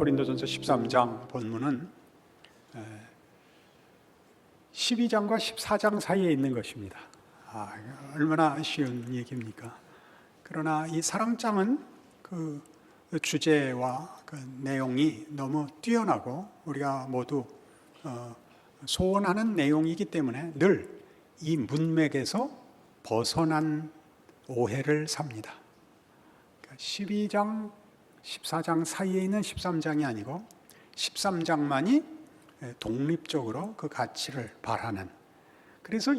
고린도전서 13장 본문은 12장과 14장 사이에 있는 것입니다. 얼마나 쉬운 얘기입니까? 그러나 이 사랑장은 그 주제와 그 내용이 너무 뛰어나고 우리가 모두 소원하는 내용이기 때문에 늘 이 문맥에서 벗어난 오해를 삽니다. 12장, 14장 사이에 있는 13장이 아니고 13장만이 독립적으로 그 가치를 발하는, 그래서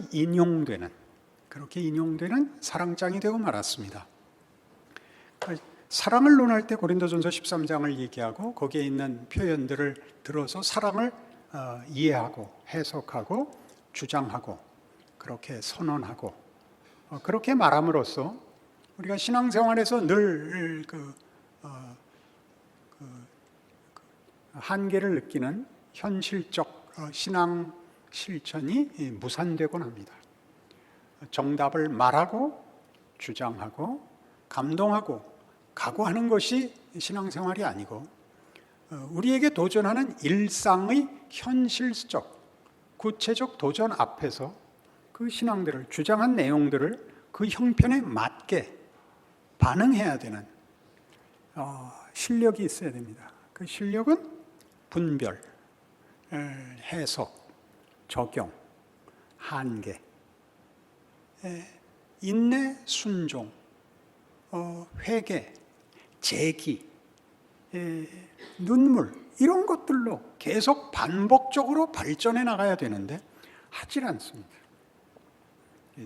그렇게 인용되는 사랑장이 되고 말았습니다. 사랑을 논할 때 고린도전서 13장을 얘기하고 거기에 있는 표현들을 들어서 사랑을 이해하고 해석하고 주장하고 그렇게 선언하고 그렇게 말함으로써 우리가 신앙생활에서 늘 한계를 느끼는 현실적 신앙 실천이 무산되곤 합니다. 정답을 말하고 주장하고 감동하고 각오하는 것이 신앙생활이 아니고 우리에게 도전하는 일상의 현실적 구체적 도전 앞에서 그 신앙들을 주장한 내용들을 그 형편에 맞게 반응해야 되는 실력이 있어야 됩니다. 그 실력은 분별, 해석, 적용, 한계, 인내, 순종, 회개, 재기, 눈물, 이런 것들로 계속 반복적으로 발전해 나가야 되는데 하질 않습니다.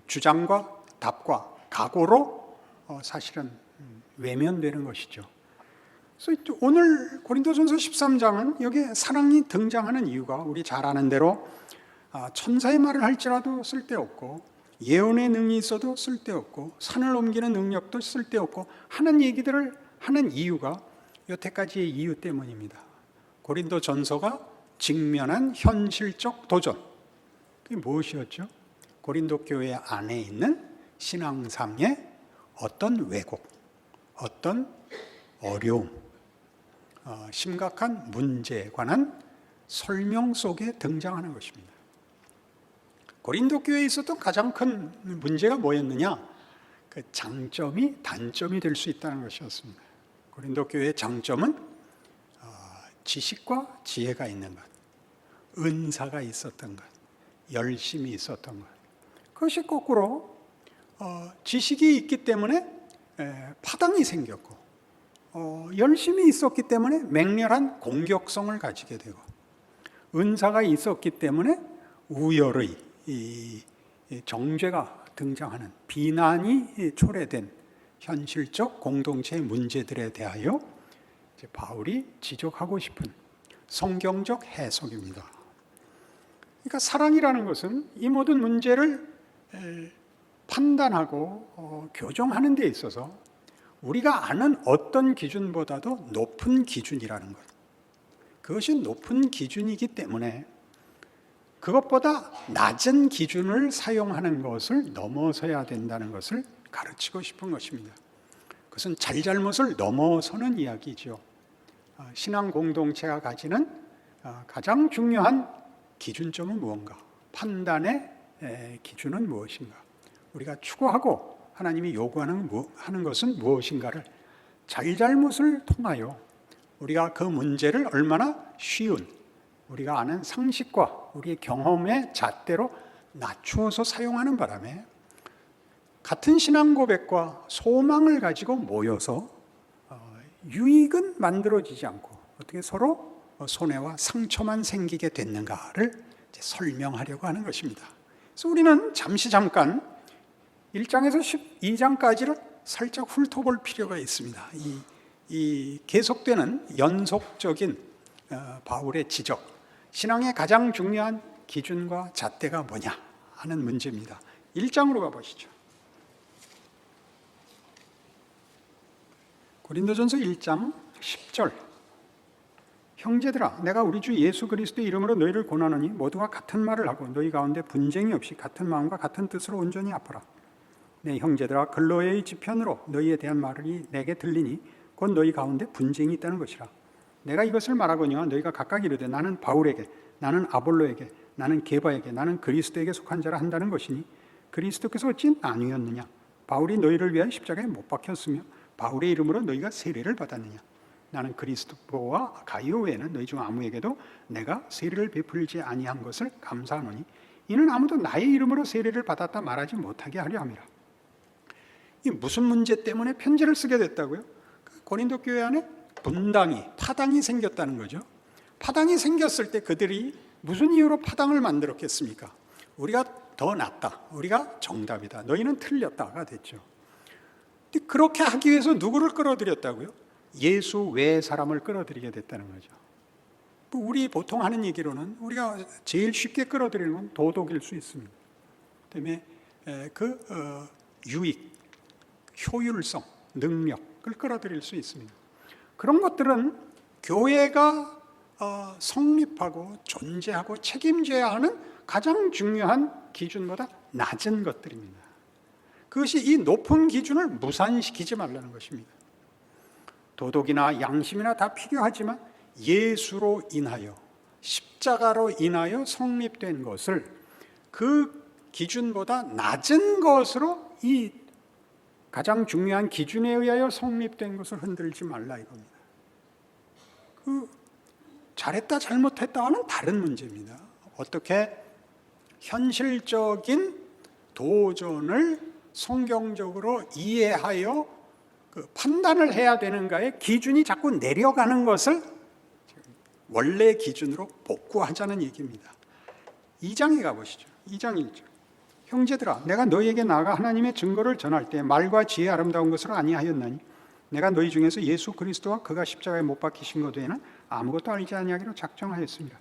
주장과 답과 각오로 사실은 외면되는 것이죠. 그래서 오늘 고린도전서 13장은 여기에 사랑이 등장하는 이유가 우리 잘 아는 대로 천사의 말을 할지라도 쓸데없고 예언의 능이 있어도 쓸데없고 산을 옮기는 능력도 쓸데없고 하는 얘기들을 하는 이유가 여태까지의 이유 때문입니다. 고린도전서가 직면한 현실적 도전, 그게 무엇이었죠? 고린도 교회 안에 있는 신앙상의 어떤 왜곡, 어떤 어려움, 심각한 문제에 관한 설명 속에 등장하는 것입니다. 고린도 교회에 있었던 가장 큰 문제가 뭐였느냐? 그 장점이 단점이 될 수 있다는 것이었습니다. 고린도 교회의 장점은 지식과 지혜가 있는 것, 은사가 있었던 것, 열심이 있었던 것. 그것이 거꾸로 지식이 있기 때문에 파당이 생겼고 열심이 있었기 때문에 맹렬한 공격성을 가지게 되고 은사가 있었기 때문에 우열의 정죄가 등장하는, 비난이 초래된 현실적 공동체의 문제들에 대하여 이제 바울이 지적하고 싶은 성경적 해석입니다. 그러니까 사랑이라는 것은 이 모든 문제를 판단하고 교정하는 데 있어서 우리가 아는 어떤 기준보다도 높은 기준이라는 것, 그것이 높은 기준이기 때문에 그것보다 낮은 기준을 사용하는 것을 넘어서야 된다는 것을 가르치고 싶은 것입니다. 그것은 잘잘못을 넘어서는 이야기죠. 신앙 공동체가 가지는 가장 중요한 기준점은 무언가, 판단의 기준은 무엇인가, 우리가 추구하고 하나님이 요구하는 것은 무엇인가를 잘잘못을 통하여 우리가 그 문제를 얼마나 쉬운, 우리가 아는 상식과 우리의 경험의 잣대로 낮추어서 사용하는 바람에 같은 신앙 고백과 소망을 가지고 모여서 유익은 만들어지지 않고 어떻게 서로 손해와 상처만 생기게 됐는가를 설명하려고 하는 것입니다. 그래서 우리는 잠깐 1장에서 12장까지를 살짝 훑어볼 필요가 있습니다. 이 계속되는 연속적인 바울의 지적, 신앙의 가장 중요한 기준과 잣대가 뭐냐 하는 문제입니다. 1장으로 가보시죠. 고린도전서 1장 10절. 형제들아, 내가 우리 주 예수 그리스도의 이름으로 너희를 권하노니 모두가 같은 말을 하고 너희 가운데 분쟁이 없이 같은 마음과 같은 뜻으로 온전히 아파라. 내 형제들아, 글로에의 지편으로 너희에 대한 말이 내게 들리니 곧 너희 가운데 분쟁이 있다는 것이라. 내가 이것을 말하거니와 너희가 각각 이르되 나는 바울에게, 나는 아볼로에게, 나는 게바에게, 나는 그리스도에게 속한 자라 한다는 것이니 그리스도께서 어찌 나뉘었느냐? 바울이 너희를 위하여 십자가에 못 박혔으며 바울의 이름으로 너희가 세례를 받았느냐? 나는 그리스도와 가이오 외에는 너희 중 아무에게도 내가 세례를 베풀지 아니한 것을 감사하노니 이는 아무도 나의 이름으로 세례를 받았다 말하지 못하게 하려 함이라. 이 무슨 문제 때문에 편지를 쓰게 됐다고요? 고린도 교회 안에 분당이, 파당이 생겼다는 거죠. 파당이 생겼을 때 그들이 무슨 이유로 파당을 만들었겠습니까? 우리가 더 낫다, 우리가 정답이다, 너희는 틀렸다가 됐죠. 근데 그렇게 하기 위해서 누구를 끌어들였다고요? 예수 외의 사람을 끌어들이게 됐다는 거죠. 우리 보통 하는 얘기로는 우리가 제일 쉽게 끌어들이는 건 도덕일 수 있습니다. 그다음에 유익, 효율성, 능력을 끌어들일 수 있습니다. 그런 것들은 교회가 성립하고 존재하고 책임져야 하는 가장 중요한 기준보다 낮은 것들입니다. 그것이 이 높은 기준을 무산시키지 말라는 것입니다. 도덕이나 양심이나 다 필요하지만 예수로 인하여, 십자가로 인하여 성립된 것을 그 기준보다 낮은 것으로 이 가장 중요한 기준에 의하여 성립된 것을 흔들지 말라 이겁니다. 잘했다 잘못했다와는 다른 문제입니다. 어떻게 현실적인 도전을 성경적으로 이해하여 판단을 해야 되는가의 기준이 자꾸 내려가는 것을 원래 기준으로 복구하자는 얘기입니다. 2장에 가보시죠. 2장 1절. 형제들아, 내가 너희에게 나아가 하나님의 증거를 전할 때 말과 지혜 아름다운 것으로 아니하였나니 내가 너희 중에서 예수 그리스도와 그가 십자가에 못 박히신 것 외에는 아무것도 알지 아니하기로 작정하였습니다.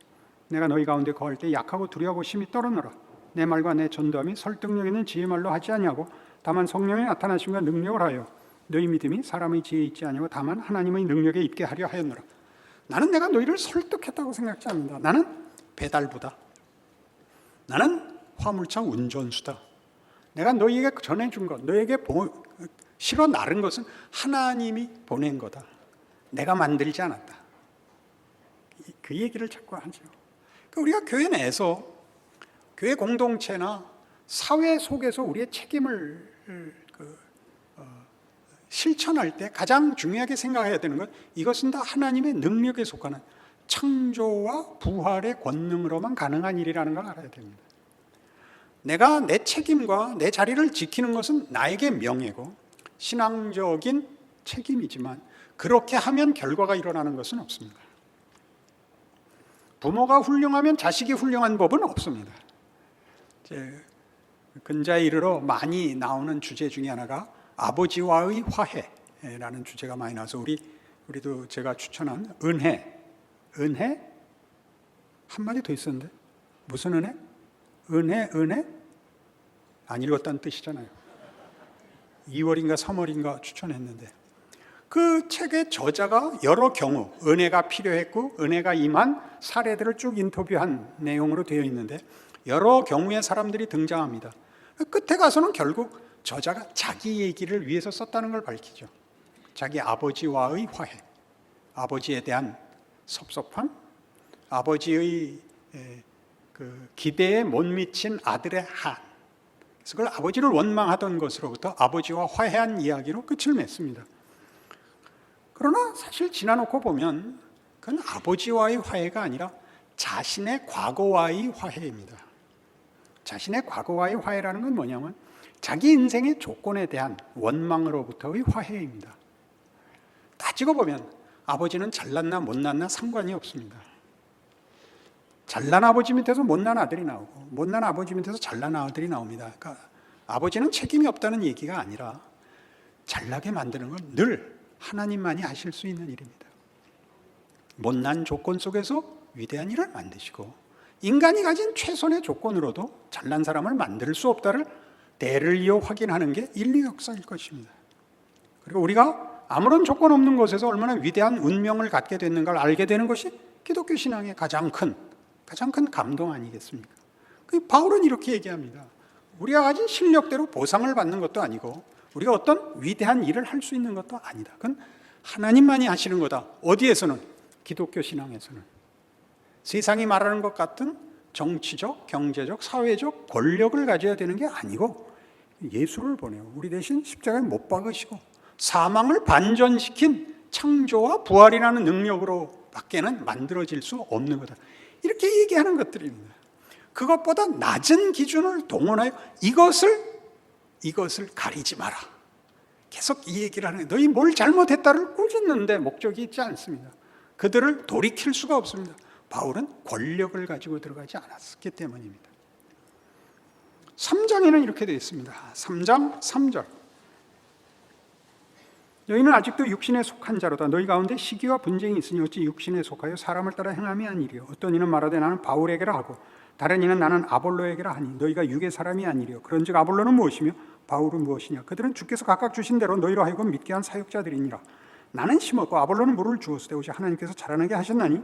내가 너희 가운데 거할 때 약하고 두려워하고 심히 떨어노라. 내 말과 내 전도함이 설득력 있는 지혜 말로 하지 아니하고 다만 성령의 나타나심과 능력을 하여 너희 믿음이 사람의 지혜에 있지 아니하고 다만 하나님의 능력에 있게 하려 하였노라. 나는 내가 너희를 설득했다고 생각지 않는다. 나는 배달부다. 나는 화물차 운전수다. 내가 너희에게 전해준 것, 너희에게 실어 나른 것은 하나님이 보낸 거다. 내가 만들지 않았다. 그 얘기를 자꾸 하죠. 우리가 교회 내에서, 교회 공동체나 사회 속에서 우리의 책임을 실천할 때 가장 중요하게 생각해야 되는 것, 이것은 다 하나님의 능력에 속하는 창조와 부활의 권능으로만 가능한 일이라는 걸 알아야 됩니다. 내가 내 책임과 내 자리를 지키는 것은 나에게 명예고 신앙적인 책임이지만 그렇게 하면 결과가 일어나는 것은 없습니다. 부모가 훌륭하면 자식이 훌륭한 법은 없습니다. 근자에 이르러 많이 나오는 주제 중에 하나가 아버지와의 화해라는 주제가 많이 나와서 우리도 제가 추천한 은혜 한마디 더 있었는데 무슨 은혜? 은혜? 안 읽었다는 뜻이잖아요. 2월인가 3월인가 추천했는데 그 책의 저자가 여러 경우 은혜가 필요했고 은혜가 임한 사례들을 쭉 인터뷰한 내용으로 되어 있는데 여러 경우의 사람들이 등장합니다. 끝에 가서는 결국 저자가 자기 얘기를 위해서 썼다는 걸 밝히죠. 자기 아버지와의 화해, 아버지에 대한 섭섭함, 아버지의 기대에 못 미친 아들의 한, 그래서 그걸 아버지를 원망하던 것으로부터 아버지와 화해한 이야기로 끝을 맺습니다. 그러나 사실 지나놓고 보면 그건 아버지와의 화해가 아니라 자신의 과거와의 화해입니다. 자신의 과거와의 화해라는 건 뭐냐면 자기 인생의 조건에 대한 원망으로부터의 화해입니다. 따지고 보면 아버지는 잘났나 못났나 상관이 없습니다. 잘난 아버지 밑에서 못난 아들이 나오고 못난 아버지 밑에서 잘난 아들이 나옵니다. 그러니까 아버지는 책임이 없다는 얘기가 아니라 잘나게 만드는 건 늘 하나님만이 하실 수 있는 일입니다. 못난 조건 속에서 위대한 일을 만드시고 인간이 가진 최선의 조건으로도 잘난 사람을 만들 수 없다를 대를 이어 확인하는 게 인류 역사일 것입니다. 그리고 우리가 아무런 조건 없는 곳에서 얼마나 위대한 운명을 갖게 됐는가를 알게 되는 것이 기독교 신앙의 가장 큰 감동 아니겠습니까? 바울은 이렇게 얘기합니다. 우리가 가진 실력대로 보상을 받는 것도 아니고 우리가 어떤 위대한 일을 할 수 있는 것도 아니다. 그건 하나님만이 하시는 거다. 어디에서는? 기독교 신앙에서는 세상이 말하는 것 같은 정치적, 경제적, 사회적 권력을 가져야 되는 게 아니고 예수를 보내요. 우리 대신 십자가에 못 박으시고 사망을 반전시킨 창조와 부활이라는 능력으로 밖에는 만들어질 수 없는 거다. 이렇게 얘기하는 것들입니다. 그것보다 낮은 기준을 동원하여 이것을 가리지 마라. 계속 이 얘기를 하는 거예요. 너희 뭘 잘못했다를 꾸짖는데 목적이 있지 않습니다. 그들을 돌이킬 수가 없습니다. 바울은 권력을 가지고 들어가지 않았기 때문입니다. 3장에는 이렇게 되어 있습니다. 3장 3절. 너희는 아직도 육신에 속한 자로다. 너희 가운데 시기와 분쟁이 있으니 어찌 육신에 속하여 사람을 따라 행함이 아니리요. 어떤 이는 말하되 나는 바울에게라 하고 다른 이는 나는 아볼로에게라 하니 너희가 육의 사람이 아니리요. 그런즉 아볼로는 무엇이며 바울은 무엇이냐. 그들은 주께서 각각 주신 대로 너희로 하여금 믿게 한 사역자들이니라. 나는 심었고 아볼로는 물을 주었으되 오직 하나님께서 자라나게 하셨나니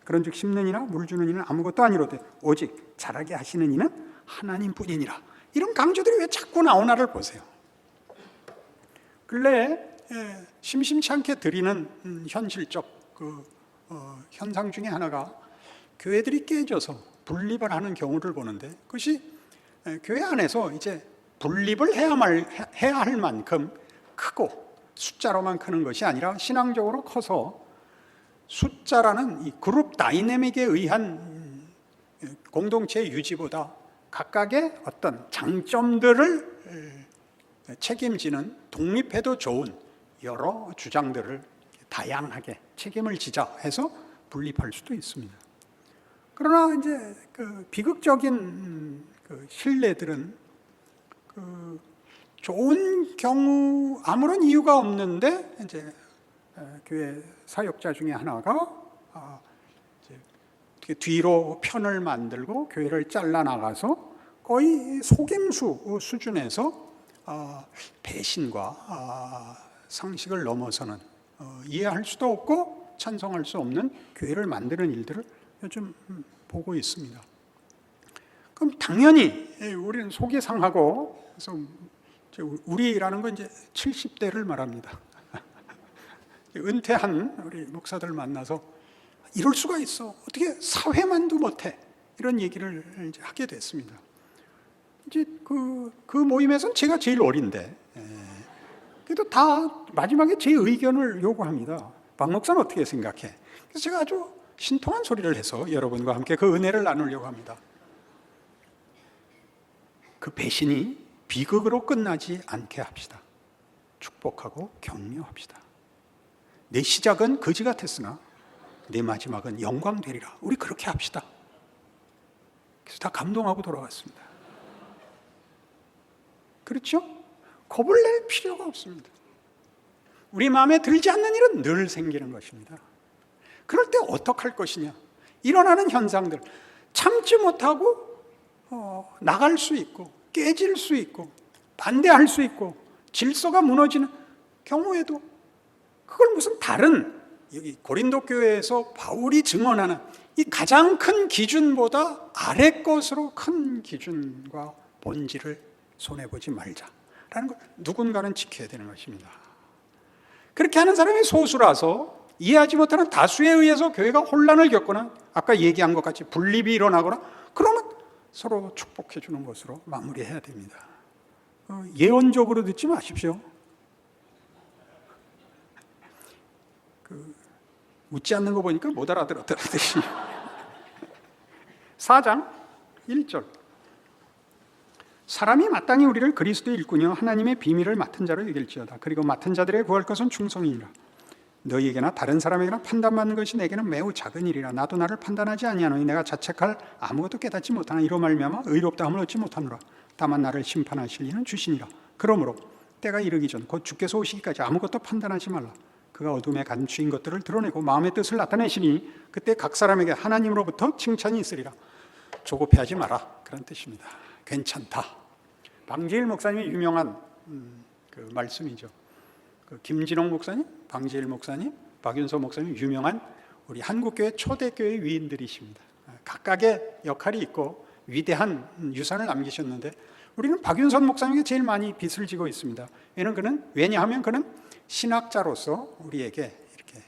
그런즉 심는 이나 물 주는 이는 아무것도 아니로되 오직 자라게 하시는 이는 하나님뿐이니라. 이런 강조들이 왜 자꾸 나오나를 보세요. 근래에 심심치 않게 드리는 현실적 현상 중에 하나가 교회들이 깨져서 분립을 하는 경우를 보는데, 그것이 교회 안에서 이제 분립을 해야 할 만큼 크고 숫자로만 크는 것이 아니라 신앙적으로 커서 숫자라는 이 그룹 다이내믹에 의한 공동체 유지보다 각각의 어떤 장점들을 책임지는 독립해도 좋은 여러 주장들을 다양하게 책임을 지자 해서 분립할 수도 있습니다. 그러나 이제 그 비극적인 신뢰들은 좋은 경우 아무런 이유가 없는데 이제 교회 사역자 중에 하나가 이제 뒤로 편을 만들고 교회를 잘라 나가서 거의 속임수 수준에서 배신과 상식을 넘어서는 이해할 수도 없고 찬성할 수 없는 교회를 만드는 일들을 요즘 보고 있습니다. 그럼 당연히 우리는 속이 상하고, 그래서 우리라는 건 이제 70대를 말합니다. 은퇴한 우리 목사들 만나서 이럴 수가 있어, 어떻게 사회만도 못해, 이런 얘기를 이제 하게 됐습니다. 이제 그 모임에서는 제가 제일 어린데, 그래도 다 마지막에 제 의견을 요구합니다. 박 목사는 어떻게 생각해? 그래서 제가 아주 신통한 소리를 해서 여러분과 함께 그 은혜를 나누려고 합니다. 그 배신이 비극으로 끝나지 않게 합시다. 축복하고 격려합시다. 내 시작은 거지 같았으나 내 마지막은 영광 되리라. 우리 그렇게 합시다. 그래서 다 감동하고 돌아갔습니다. 그렇죠? 겁을 낼 필요가 없습니다. 우리 마음에 들지 않는 일은 늘 생기는 것입니다. 그럴 때 어떡할 것이냐? 일어나는 현상들, 참지 못하고 나갈 수 있고 깨질 수 있고 반대할 수 있고 질서가 무너지는 경우에도 그걸 무슨 다른 여기 고린도 교회에서 바울이 증언하는 이 가장 큰 기준보다 아래 것으로 큰 기준과 본질을 손해보지 말자라는 걸 누군가는 지켜야 되는 것입니다. 그렇게 하는 사람이 소수라서 이해하지 못하는 다수에 의해서 교회가 혼란을 겪거나 아까 얘기한 것 같이 분립이 일어나거나 그러면 서로 축복해 주는 것으로 마무리해야 됩니다. 예언적으로 듣지 마십시오. 웃지 않는 거 보니까 못 알아들었더라듯이. 4장 1절. 사람이 마땅히 우리를 그리스도의 일꾼이요 하나님의 비밀을 맡은 자로 여길지어다. 그리고 맡은 자들에게 구할 것은 충성이니라. 너희에게나 다른 사람에게나 판단받는 것이 내게는 매우 작은 일이라. 나도 나를 판단하지 아니하노니 내가 자책할 아무것도 깨닫지 못하나 이로 말미암아 의롭다 함을 얻지 못하노라. 다만 나를 심판하실 이는 주시니라. 그러므로 때가 이르기 전 곧 주께서 오시기까지 아무것도 판단하지 말라. 그가 어둠에 감추인 것들을 드러내고 마음의 뜻을 나타내시니 그때 각 사람에게 하나님으로부터 칭찬이 있으리라. 조급해하지 마라, 그런 뜻입니다. 괜찮다. 방지일 목사님의 유명한 그 말씀이죠. 김진홍 목사님, 방지일 목사님, 박윤서 목사님, 유명한 우리 한국교회 초대교회 위인들이십니다. 각각의 역할이 있고 위대한 유산을 남기셨는데 우리는 박윤선 목사님에게 제일 많이 빚을 지고 있습니다. 왜냐하면 그는 신학자로서 우리에게 이렇게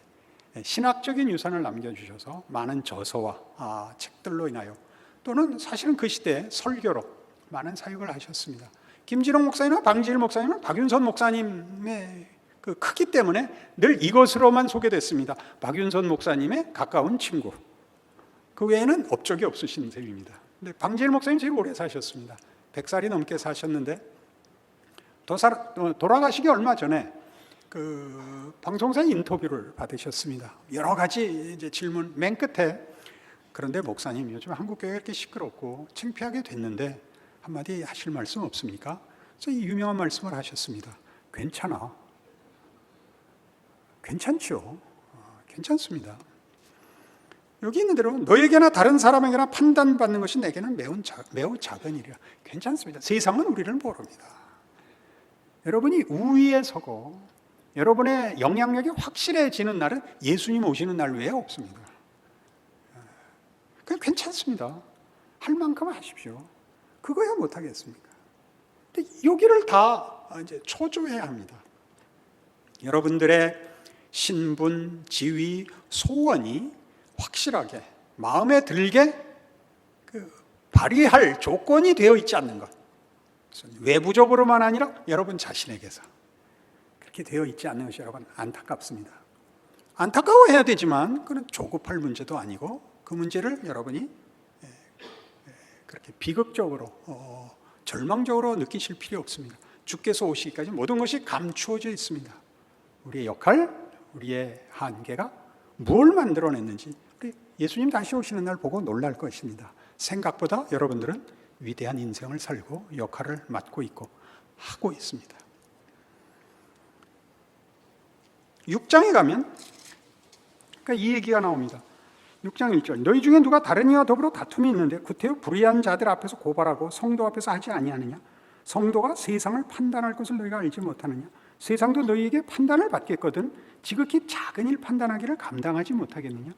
신학적인 유산을 남겨주셔서 많은 저서와 책들로 인하여 또는 사실은 그 시대에 설교로 많은 사역을 하셨습니다. 김진홍 목사님과 방지일 목사님은 박윤선 목사님의 그 크기 때문에 늘 이것으로만 소개됐습니다. 박윤선 목사님의 가까운 친구. 그 외에는 업적이 없으신 셈입니다. 근데 방지일 목사님 제일 오래 사셨습니다. 100살이 넘게 사셨는데 돌아가시기 얼마 전에 그 방송사 인터뷰를 받으셨습니다. 여러 가지 이제 질문 맨 끝에 그런데 목사님 요즘 한국 교회가 이렇게 시끄럽고 창피하게 됐는데 한마디 하실 말씀 없습니까? 그래서 이 유명한 말씀을 하셨습니다. 괜찮아. 괜찮죠. 괜찮습니다. 여기 있는 대로 너에게나 다른 사람에게나 판단받는 것이 내게는 매우 작은 일이야. 괜찮습니다. 세상은 우리를 모릅니다. 여러분이 우위에 서고 여러분의 영향력이 확실해지는 날은 예수님 오시는 날 외에 없습니다. 그냥 괜찮습니다. 할 만큼 하십시오. 그거야 못하겠습니까? 근데 여기를 다 이제 초조해야 합니다. 여러분들의 신분, 지위, 소원이 확실하게 마음에 들게 발휘할 조건이 되어 있지 않는 것. 외부적으로만 아니라 여러분 자신에게서 그렇게 되어 있지 않는 것이 여러분 안타깝습니다. 안타까워해야 되지만 그건 조급할 문제도 아니고 그 문제를 여러분이 그렇게 비극적으로 절망적으로 느끼실 필요 없습니다. 주께서 오시기까지 모든 것이 감추어져 있습니다. 우리의 역할, 우리의 한계가 뭘 만들어냈는지 예수님 다시 오시는 날 보고 놀랄 것입니다. 생각보다 여러분들은 위대한 인생을 살고 역할을 맡고 있고 하고 있습니다. 6장에 가면 이 얘기가 나옵니다. 6장 1절 너희 중에 누가 다른 이와 더불어 다툼이 있는데 구태여 불의한 자들 앞에서 고발하고 성도 앞에서 하지 아니하느냐? 성도가 세상을 판단할 것을 너희가 알지 못하느냐? 세상도 너희에게 판단을 받겠거든 지극히 작은 일 판단하기를 감당하지 못하겠느냐?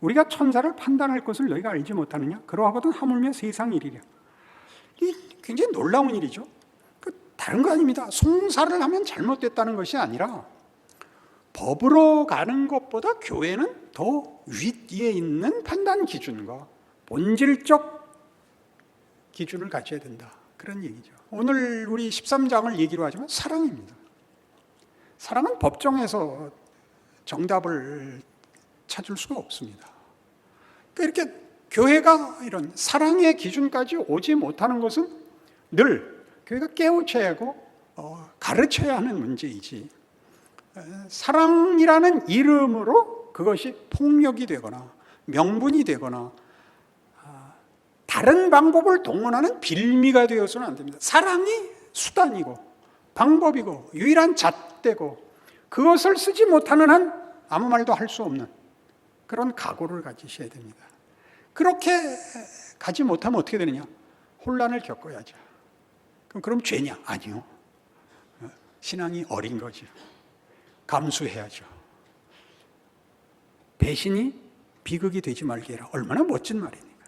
우리가 천사를 판단할 것을 너희가 알지 못하느냐? 그러하거든 하물며 세상 일이랴. 이 굉장히 놀라운 일이죠. 다른 거 아닙니다. 송사를 하면 잘못됐다는 것이 아니라 법으로 가는 것보다 교회는 더 위에 있는 판단 기준과 본질적 기준을 가져야 된다. 그런 얘기죠. 오늘 우리 13장을 얘기로 하지만 사랑입니다. 사랑은 법정에서 정답을 찾을 수가 없습니다. 그러니까 이렇게 교회가 이런 사랑의 기준까지 오지 못하는 것은 늘 교회가 깨우쳐야 하고 가르쳐야 하는 문제이지 사랑이라는 이름으로 그것이 폭력이 되거나 명분이 되거나 다른 방법을 동원하는 빌미가 되어서는 안 됩니다. 사랑이 수단이고 방법이고 유일한 잣대고 그것을 쓰지 못하는 한 아무 말도 할 수 없는 그런 각오를 가지셔야 됩니다. 그렇게 가지 못하면 어떻게 되느냐? 혼란을 겪어야죠. 그럼 죄냐? 아니요. 신앙이 어린 거죠. 감수해야죠. 배신이 비극이 되지 말게 해라. 얼마나 멋진 말입니까?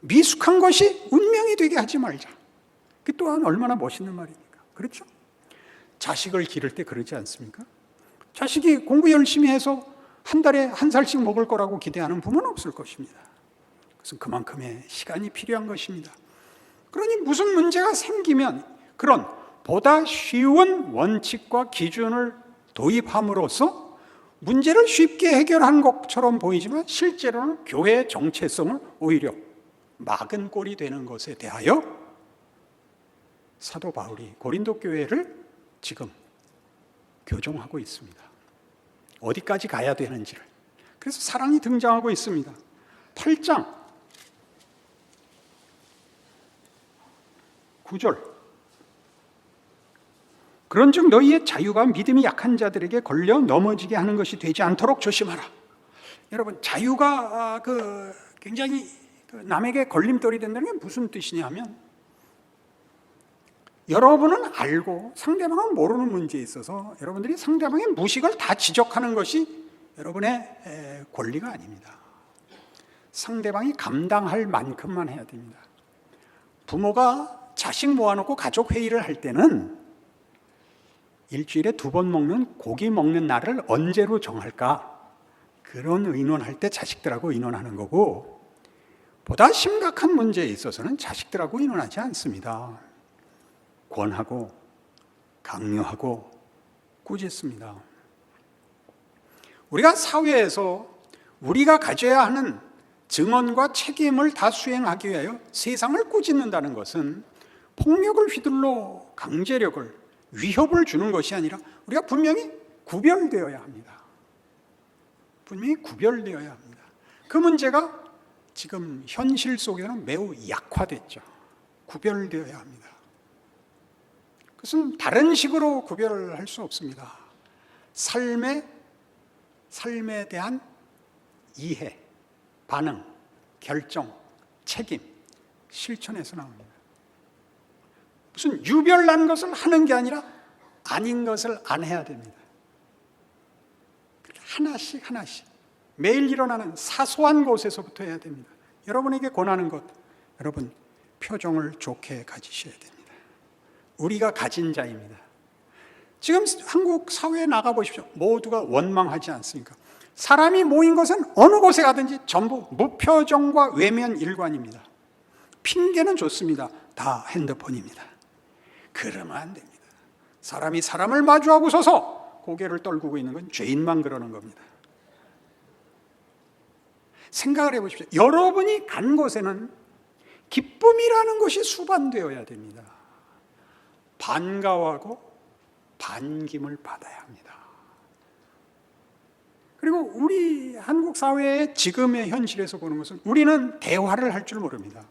미숙한 것이 운명이 되게 하지 말자. 그 또한 얼마나 멋있는 말입니까? 그렇죠? 자식을 기를 때 그러지 않습니까? 자식이 공부 열심히 해서 한 달에 한 살씩 먹을 거라고 기대하는 부모는 없을 것입니다. 그것은 그만큼의 시간이 필요한 것입니다. 그러니 무슨 문제가 생기면 그런 보다 쉬운 원칙과 기준을 도입함으로써 문제를 쉽게 해결한 것처럼 보이지만 실제로는 교회의 정체성을 오히려 막은 꼴이 되는 것에 대하여 사도 바울이 고린도 교회를 지금 교정하고 있습니다. 어디까지 가야 되는지를. 그래서 사랑이 등장하고 있습니다. 8장 9절 그런즉 너희의 자유가 믿음이 약한 자들에게 걸려 넘어지게 하는 것이 되지 않도록 조심하라. 여러분 자유가 굉장히 남에게 걸림돌이 된다는 게 무슨 뜻이냐 하면 여러분은 알고 상대방은 모르는 문제에 있어서 여러분들이 상대방의 무식을 다 지적하는 것이 여러분의 권리가 아닙니다. 상대방이 감당할 만큼만 해야 됩니다. 부모가 자식 모아놓고 가족 회의를 할 때는 일주일에 2번 먹는 고기 먹는 날을 언제로 정할까? 그런 의논할 때 자식들하고 의논하는 거고, 보다 심각한 문제에 있어서는 자식들하고 의논하지 않습니다. 권하고 강요하고 꾸짖습니다. 우리가 사회에서 우리가 가져야 하는 증언과 책임을 다 수행하기 위하여 세상을 꾸짖는다는 것은 폭력을 휘둘러 강제력을, 위협을 주는 것이 아니라 우리가 분명히 구별되어야 합니다. 분명히 구별되어야 합니다. 그 문제가 지금 현실 속에는 매우 약화됐죠. 구별되어야 합니다. 그것은 다른 식으로 구별할 수 없습니다. 삶에 대한 이해, 반응, 결정, 책임, 실천에서 나옵니다. 무슨 유별난 것을 하는 게 아니라 아닌 것을 안 해야 됩니다. 하나씩 매일 일어나는 사소한 것에서부터 해야 됩니다. 여러분에게 권하는 것, 여러분 표정을 좋게 가지셔야 됩니다. 우리가 가진 자입니다. 지금 한국 사회에 나가보십시오. 모두가 원망하지 않습니까? 사람이 모인 것은 어느 곳에 가든지 전부 무표정과 외면 일관입니다. 핑계는 좋습니다. 다 핸드폰입니다. 그러면 안 됩니다. 사람이 사람을 마주하고 서서 고개를 떨구고 있는 건 죄인만 그러는 겁니다. 생각을 해보십시오. 여러분이 간 곳에는 기쁨이라는 것이 수반되어야 됩니다. 반가워하고 반김을 받아야 합니다. 그리고 우리 한국 사회의 지금의 현실에서 보는 것은 우리는 대화를 할 줄 모릅니다.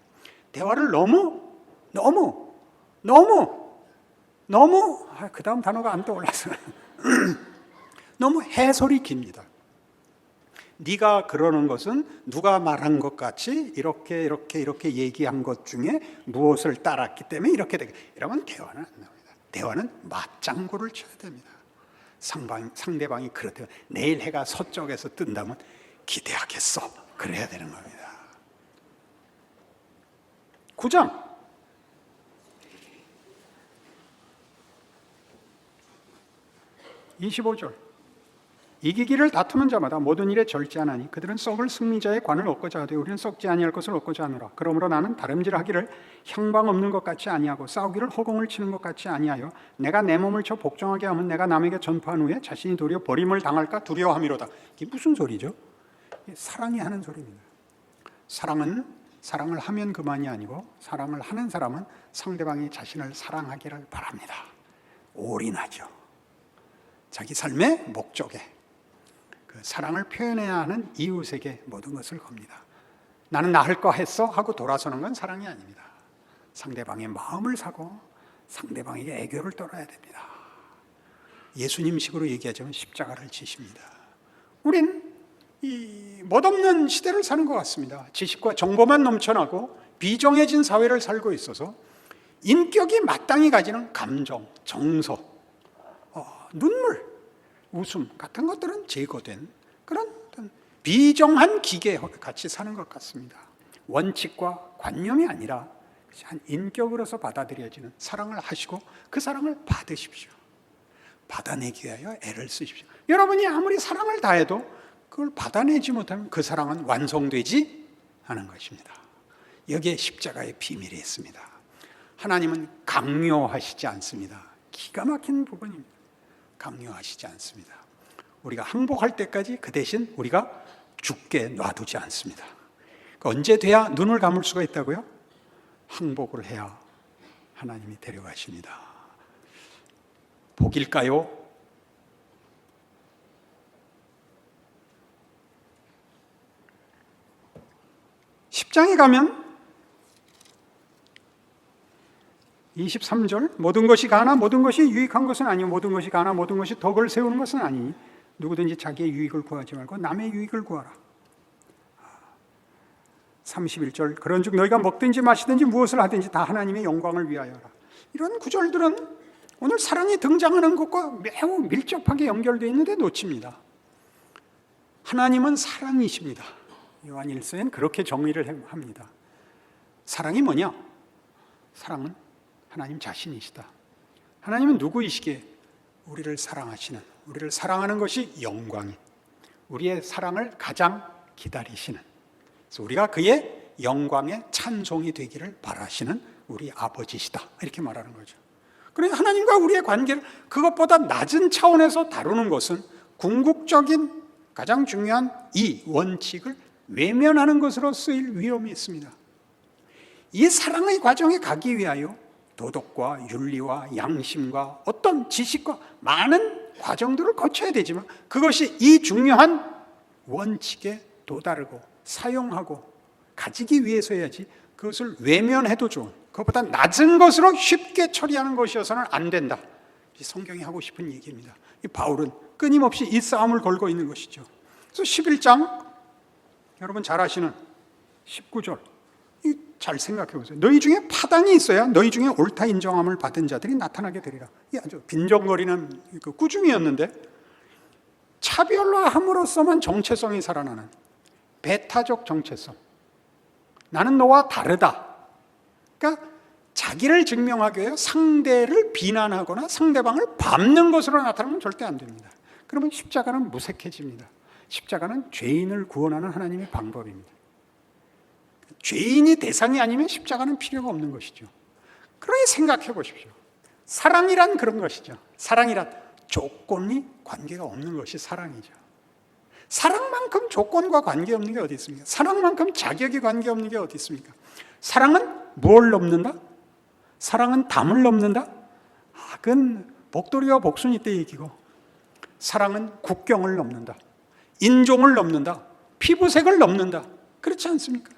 대화를 너무 그 다음 단어가 안 떠올라서 너무 해설이 깁니다. 네가 그러는 것은 누가 말한 것 같이 이렇게 얘기한 것 중에 무엇을 따랐기 때문에 이렇게 되게, 이러면 대화는 안 나옵니다. 대화는 맞장구를 쳐야 됩니다. 상대방이 그렇대요. 내일 해가 서쪽에서 뜬다면 기대하겠어. 그래야 되는 겁니다. 9장 25절. 이기기를 다투는 자마다 모든 일에 절제하나니 그들은 썩을 승리자의 관을 얻고자 하되 우리는 썩지 아니할 것을 얻고자 하노라. 그러므로 나는 다름질하기를 향방 없는 것 같이 아니하고 싸우기를 허공을 치는 것 같이 아니하여 내가 내 몸을 쳐 복종하게 하면 내가 남에게 전파한 후에 자신이 도리어 버림을 당할까 두려워함이로다. 이게 무슨 소리죠? 사랑이 하는 소리입니다. 사랑을 하면 그만이 아니고 사랑을 하는 사람은 상대방이 자신을 사랑하기를 바랍니다. 올인하죠. 자기 삶의 목적에 그 사랑을 표현해야 하는 이웃에게 모든 것을 겁니다. 나는 나 할 거 했어 하고 돌아서는 건 사랑이 아닙니다. 상대방의 마음을 사고 상대방에게 애교를 떨어야 됩니다. 예수님식으로 얘기하자면 십자가를 지십니다. 우린 이 멋없는 시대를 사는 것 같습니다. 지식과 정보만 넘쳐나고 비정해진 사회를 살고 있어서 인격이 마땅히 가지는 감정, 정서, 눈물, 웃음 같은 것들은 제거된 그런 비정한 기계 같이 사는 것 같습니다. 원칙과 관념이 아니라 한 인격으로서 받아들여지는 사랑을 하시고 그 사랑을 받으십시오. 받아내기 위하여 애를 쓰십시오. 여러분이 아무리 사랑을 다해도 그걸 받아내지 못하면 그 사랑은 완성되지 않은 것입니다. 여기에 십자가의 비밀이 있습니다. 하나님은 강요하시지 않습니다. 기가 막힌 부분입니다. 강요하시지 않습니다. 우리가 항복할 때까지 그 대신 우리가 죽게 놔두지 않습니다. 언제 돼야 눈을 감을 수가 있다고요? 항복을 해야 하나님이 데려가십니다. 복일까요? 십장에 가면 23절 모든 것이 가나 모든 것이 유익한 것은 아니요 모든 것이 가나 모든 것이 덕을 세우는 것은 아니니 누구든지 자기의 유익을 구하지 말고 남의 유익을 구하라. 31절 그런즉 너희가 먹든지 마시든지 무엇을 하든지 다 하나님의 영광을 위하여라. 이런 구절들은 오늘 사랑이 등장하는 것과 매우 밀접하게 연결되어 있는데 놓칩니다. 하나님은 사랑이십니다. 요한 1서엔 그렇게 정의를 합니다. 사랑이 뭐냐? 사랑은 하나님 자신이시다. 하나님은 누구이시기에 우리를 사랑하시는, 우리를 사랑하는 것이 영광이, 우리의 사랑을 가장 기다리시는, 그래서 우리가 그의 영광의 찬송이 되기를 바라시는 우리 아버지시다, 이렇게 말하는 거죠. 그래서 하나님과 우리의 관계를 그것보다 낮은 차원에서 다루는 것은 궁극적인 가장 중요한 이 원칙을 외면하는 것으로 쓰일 위험이 있습니다. 이 사랑의 과정에 가기 위하여 도덕과 윤리와 양심과 어떤 지식과 많은 과정들을 거쳐야 되지만, 그것이 이 중요한 원칙에 도달하고 사용하고 가지기 위해서야지, 그것을 외면해도 좋은, 그것보다 낮은 것으로 쉽게 처리하는 것이어서는 안 된다. 성경이 하고 싶은 얘기입니다. 바울은 끊임없이 이 싸움을 걸고 있는 것이죠. 그래서 11장 여러분 잘 아시는 19절, 잘 생각해 보세요. 너희 중에 파당이 있어야 너희 중에 옳다 인정함을 받은 자들이 나타나게 되리라. 이게 아주 빈정거리는 그 꾸중이었는데, 차별화함으로써만 정체성이 살아나는 배타적 정체성, 나는 너와 다르다. 그러니까 자기를 증명하기 위해 상대를 비난하거나 상대방을 밟는 것으로 나타나면 절대 안 됩니다. 그러면 십자가는 무색해집니다. 십자가는 죄인을 구원하는 하나님의 방법입니다. 죄인이 대상이 아니면 십자가는 필요가 없는 것이죠. 그러니 생각해 보십시오. 사랑이란 그런 것이죠. 사랑이란 조건이 관계가 없는 것이 사랑이죠. 사랑만큼 조건과 관계없는 게 어디 있습니까? 사랑만큼 자격이 관계없는 게 어디 있습니까? 사랑은 뭘 넘는다? 사랑은 담을 넘는다? 그건 복돌이와 복순이 때 얘기고, 사랑은 국경을 넘는다, 인종을 넘는다, 피부색을 넘는다. 그렇지 않습니까?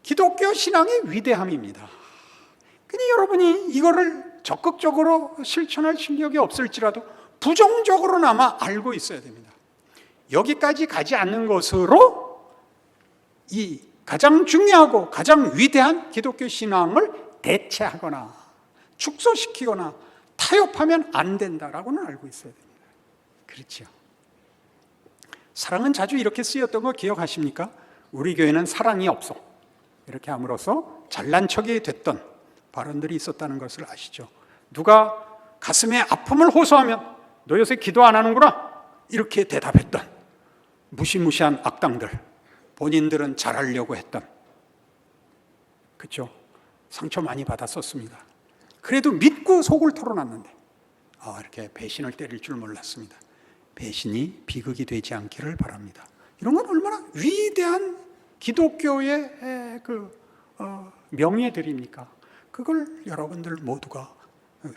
기독교 신앙의 위대함입니다. 근데 여러분이 이거를 적극적으로 실천할 실력이 없을지라도 부정적으로나마 알고 있어야 됩니다. 여기까지 가지 않는 것으로 이 가장 중요하고 가장 위대한 기독교 신앙을 대체하거나 축소시키거나 타협하면 안 된다라고는 알고 있어야 됩니다. 그렇죠? 사랑은 자주 이렇게 쓰였던 거 기억하십니까? 우리 교회는 사랑이 없어, 이렇게 함으로써 잘난 척이 됐던 발언들이 있었다는 것을 아시죠? 누가 가슴에 아픔을 호소하면 너 요새 기도 안 하는구나, 이렇게 대답했던 무시무시한 악당들, 본인들은 잘하려고 했던, 그렇죠? 상처 많이 받았었습니다. 그래도 믿고 속을 털어놨는데 이렇게 배신을 때릴 줄 몰랐습니다. 배신이 비극이 되지 않기를 바랍니다. 이런 건 얼마나 위대한 기독교의 명예들입니까? 그걸 여러분들 모두가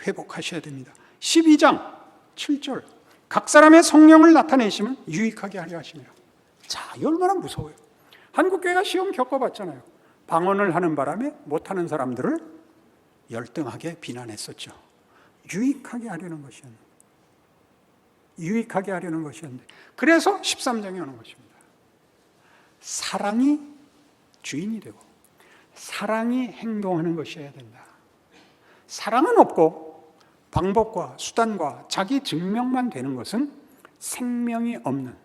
회복하셔야 됩니다. 12장 7절, 각 사람의 성령을 나타내시면 유익하게 하려 하시니라. 자, 이 얼마나 무서워요. 한국교회가 시험 겪어봤잖아요. 방언을 하는 바람에 못하는 사람들을 열등하게 비난했었죠. 유익하게 하려는 것이었는데, 유익하게 하려는 것이었는데, 그래서 13장에 오는 것입니다. 사랑이 주인이 되고 사랑이 행동하는 것이어야 된다. 사랑은 없고 방법과 수단과 자기 증명만 되는 것은 생명이 없는,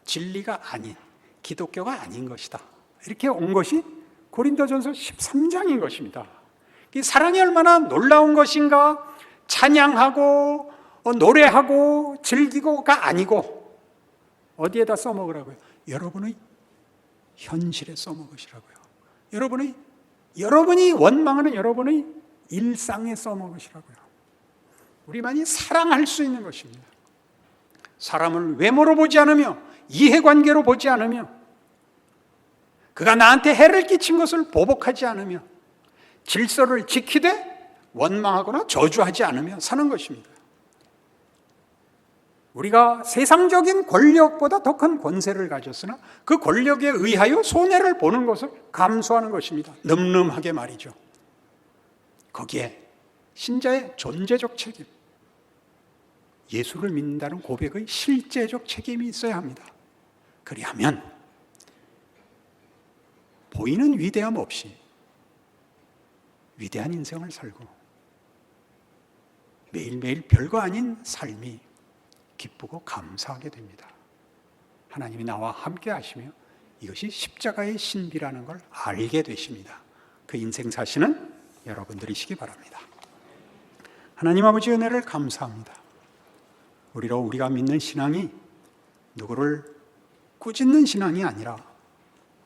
진리가 아닌, 기독교가 아닌 것이다. 이렇게 온 것이 고린도전서 13장인 것입니다. 이 사랑이 얼마나 놀라운 것인가, 찬양하고 노래하고 즐기고가 아니고 어디에다 써먹으라고요? 여러분의 현실에 써먹으시라고요. 여러분이 원망하는 여러분의 일상에 써먹으시라고요. 우리만이 사랑할 수 있는 것입니다. 사람을 외모로 보지 않으며 이해관계로 보지 않으며 그가 나한테 해를 끼친 것을 보복하지 않으며 질서를 지키되 원망하거나 저주하지 않으며 사는 것입니다. 우리가 세상적인 권력보다 더 큰 권세를 가졌으나 그 권력에 의하여 손해를 보는 것을 감수하는 것입니다. 늠름하게 말이죠. 거기에 신자의 존재적 책임, 예수를 믿는다는 고백의 실제적 책임이 있어야 합니다. 그리하면 보이는 위대함 없이 위대한 인생을 살고 매일매일 별거 아닌 삶이 기쁘고 감사하게 됩니다. 하나님이 나와 함께 하시며 이것이 십자가의 신비라는 걸 알게 되십니다. 그 인생 사시는 여러분들이시기 바랍니다. 하나님 아버지 은혜를 감사합니다. 우리가 믿는 신앙이 누구를 꾸짖는 신앙이 아니라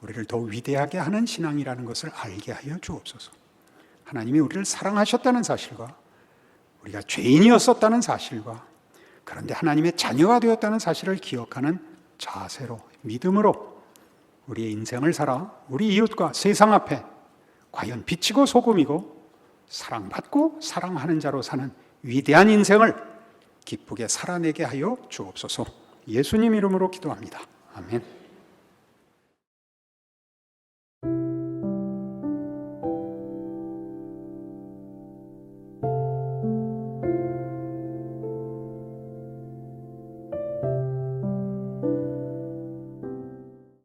우리를 더 위대하게 하는 신앙이라는 것을 알게 하여 주옵소서. 하나님이 우리를 사랑하셨다는 사실과 우리가 죄인이었었다는 사실과 그런데 하나님의 자녀가 되었다는 사실을 기억하는 자세로, 믿음으로 우리의 인생을 살아 우리 이웃과 세상 앞에 과연 빛이고 소금이고 사랑받고 사랑하는 자로 사는 위대한 인생을 기쁘게 살아내게 하여 주옵소서. 예수님 이름으로 기도합니다. 아멘.